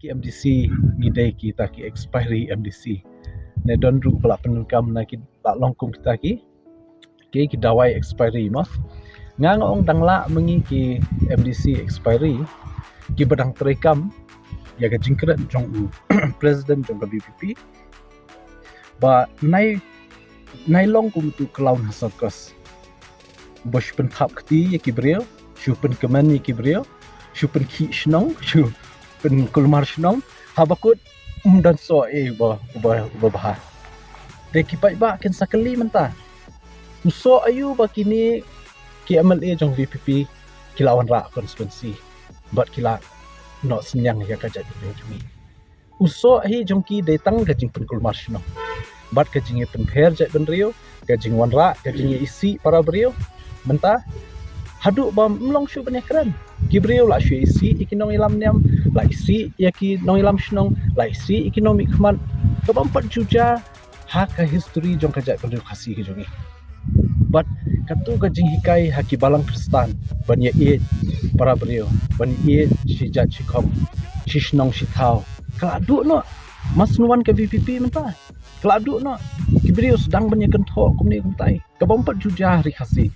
ki MDC ngidai kita ki expiry MDC ne don ru pala penukam na ki tak longkum kita ki dawai expiry mah ngang ong dangla mengi ki MDC expiry ki badang terekam ya ga jingkret jong president jong ka BPP ba nai long kum tu clown hasakas bosh pen thap kti ya ki brio shu pen kemen ya ki brio shu pen ki shnong shu pen kulmar shnong habakut dan so ba bah de ki pai ba ken sakali menta uso ayu ba kini ki MLA jong VPP kilawan ra konstituensi bat kila no senyang ya ka jadi jumi uso hi jong ki detang gajing pen kulmar shnong bat gajing pen pher jai ben rio gajing wan ra gajing isi para brio menta hadu ba mlong shu ben keren ki brio la shu isi ikinong ilam niam la isi ya ki nong ilam shnong la isi ekonomi khman ka bampat juja ha ka history jong ka jai ben khasi ki jongi but katu gajing hikai haki balang kristan ban ye para brio ban ye si jat si khom si shnong si thau kala du no mas nuan ke VPP menta kala du no ki brio sedang ban ye kan tho kumni kumtai ka bampat juja hari khasi